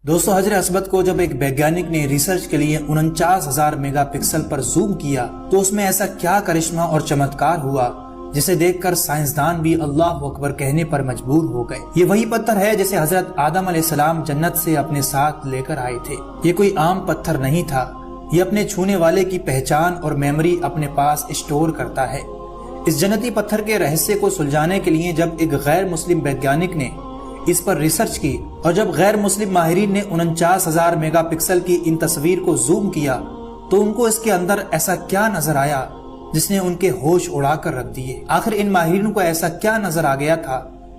दोस्तों, हजरत असबत को जब एक वैज्ञानिक ने रिसर्च के लिए 49,000 मेगापिक्सल पर जूम किया तो उसमें ऐसा क्या करिश्मा और चमत्कार हुआ जिसे देखकर साइंसदान भी अल्लाह अकबर कहने पर मजबूर हो गए। ये वही पत्थर है जिसे हजरत आदम अलैहिस्सलाम जन्नत से अपने साथ लेकर आए थे। ये कोई आम पत्थर नहीं था। ये अपने छूने वाले की पहचान और मेमोरी अपने पास स्टोर करता है। इस जन्नती पत्थर के रहस्य को सुलझाने के लिए जब एक गैर मुस्लिम वैज्ञानिक ने इस पर रिसर्च की और जब गैर मुस्लिम माहिरीन ने 49,000 मेगापिक्सल की इन तस्वीर को जूम किया तो उनको इसके अंदर ऐसा क्या नजर आया जिसने उनके होश उड़ाकर रख दिए। आखिर इन माहिरीन को ऐसा क्या नजर आ गया था?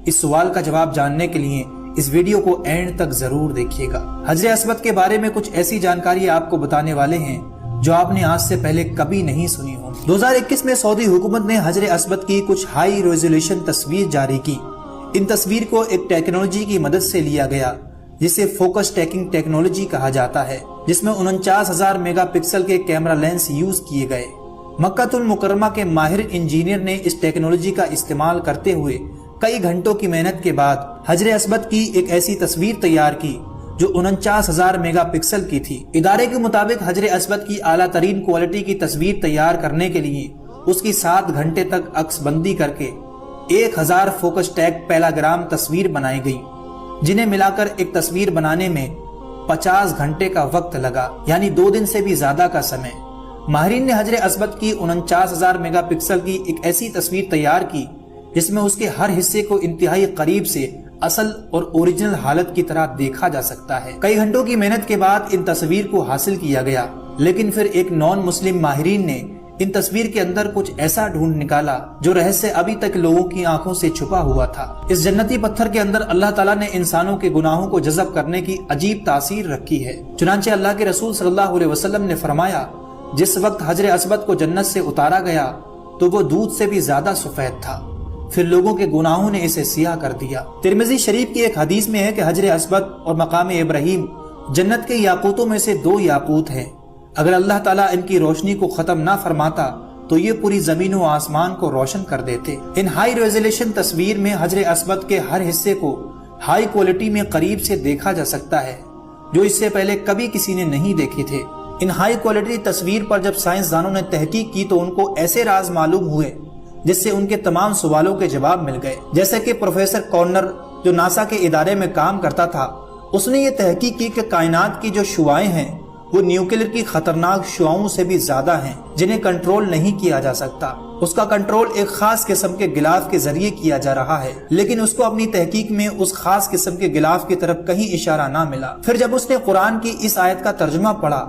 इस सवाल का जवाब जानने के लिए इस वीडियो को एंड तक जरूर देखिएगा। हजरत असबत के बारे में कुछ ऐसी जानकारी आपको बताने वाले हैं जो आपने आज से पहले कभी नहीं सुनी हो। 2021 में सऊदी हुकूमत ने हजरत असबत की कुछ हाई रेजोल्यूशन तस्वीर जारी की। इन तस्वीर को एक टेक्नोलॉजी की मदद से लिया गया जिसे फोकस टैकिंग टेक्नोलॉजी कहा जाता है, जिसमें 49,000 मेगापिक्सल के कैमरा लेंस यूज किए गए। मक्कातुल मुकर्रमा के माहिर इंजीनियर ने इस टेक्नोलॉजी का इस्तेमाल करते हुए कई घंटों की मेहनत के बाद हजरत असबत की एक ऐसी तस्वीर तैयार की जो 49,000 मेगापिक्सल की थी। इदारे के मुताबिक हजरत असबत की आला तरीन क्वालिटी की तस्वीर तैयार करने के लिए उसकी 7 घंटे तक अक्सबंदी करके 1000 फोकस टैग पैलाग्राम तस्वीर बनाई गई, जिन्हें मिलाकर एक तस्वीर बनाने में 50 घंटे का वक्त लगा, यानी 2 दिन से भी ज्यादा का समय। माहिरीन ने हजरत असबत की 49,000 मेगापिक्सल की एक ऐसी तस्वीर तैयार की जिसमें उसके हर हिस्से को इंतहाई करीब से असल और ओरिजिनल हालत की तरह देखा जा सकता है। कई घंटों की मेहनत के बाद इन तस्वीर को हासिल किया गया, लेकिन फिर एक नॉन मुस्लिम माहिरीन ने इन तस्वीर के अंदर कुछ ऐसा ढूंढ निकाला जो रहस्य अभी तक लोगों की आंखों से छुपा हुआ था। इस जन्नती पत्थर के अंदर अल्लाह ताला ने इंसानों के गुनाहों को जज़ब करने की अजीब तासीर रखी है। चुनांचे अल्लाह के रसूल सल्लल्लाहु अलैहि वसल्लम ने फरमाया, जिस वक्त हजरत असबत को जन्नत से उतारा गया तो वो दूध से भी ज्यादा सफेद था, फिर लोगों के गुनाहों ने इसे सियाह कर दिया। तिरमिज़ी शरीफ की एक हदीस में है कि हजरत असबत और मकाम इब्राहिम जन्नत के याकूतों में से 2 याकूत हैं। अगर अल्लाह ताला इनकी रोशनी को खत्म ना फरमाता तो ये पूरी जमीन व आसमान को रोशन कर देते। इन हाई रेजोल्यूशन तस्वीर में हजरत असबत के हर हिस्से को हाई क्वालिटी में करीब से देखा जा सकता है, जो इससे पहले कभी किसी ने नहीं देखे थे। इन हाई क्वालिटी तस्वीर पर जब साइंसदानों ने तहकीक की तो उनको ऐसे राज मालूम हुए जिससे उनके तमाम सवालों के जवाब मिल गए। जैसे कि प्रोफेसर कॉर्नर, जो नासा के इदारे में काम करता था, उसने ये तहकीक की कि कायनात की जो शुआएं हैं वो न्यूक्लियर की खतरनाक शुआओं से भी ज्यादा हैं, जिन्हें कंट्रोल नहीं किया जा सकता। उसका कंट्रोल एक खास किस्म के गिलाफ के जरिए किया जा रहा है, लेकिन उसको अपनी तहकीक में उस खास किस्म के गिलाफ की तरफ कहीं इशारा ना मिला। फिर जब उसने कुरान की इस आयत का तर्जुमा पढ़ा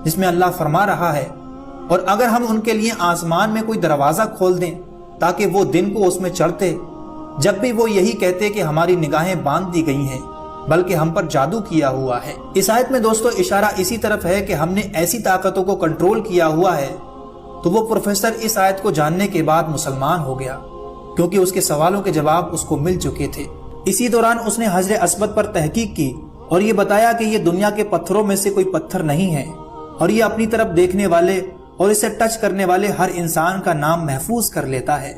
जिसमें अल्लाह फरमा रहा है, और अगर हम उनके लिए आसमान में कोई दरवाजा खोल दें ताकि वो दिन को उसमें चढ़ते, जब भी वो यही कहते कि हमारी निगाहें बांध दी गई हैं, बल्कि हम पर जादू किया हुआ है। इस आयत में दोस्तों इशारा इसी तरफ है कि हमने ऐसी ताकतों को कंट्रोल किया हुआ है। तो वो प्रोफेसर इस आयत को जानने के बाद मुसलमान हो गया, क्योंकि उसके सवालों के जवाब उसको मिल चुके थे। इसी दौरान उसने हजरत असबत पर तहकीक की और ये बताया कि ये दुनिया के पत्थरों में से कोई पत्थर नहीं है, और ये अपनी तरफ देखने वाले और इसे टच करने वाले हर इंसान का नाम महफूज कर लेता है।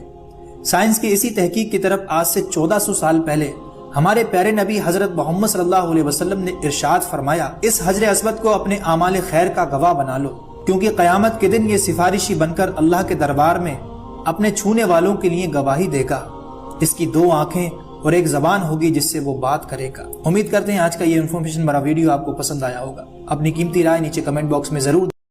साइंस की इसी तहकीक की तरफ आज से 1400 साल पहले हमारे प्यारे नबी हजरत मोहम्मद सल्लल्लाहु अलैहि वसल्लम ने इरशाद फरमाया, इस हजरत असबत को अपने आमाल खैर का गवाह बना लो, क्योंकि कयामत के दिन ये सिफारिशी बनकर अल्लाह के दरबार में अपने छूने वालों के लिए गवाही देगा। इसकी 2 आंखें और एक जबान होगी जिससे वो बात करेगा। उम्मीद करते हैं आज का ये इन्फॉर्मेशन भरा वीडियो आपको पसंद आया होगा। अपनी कीमती राय नीचे कमेंट बॉक्स में जरूर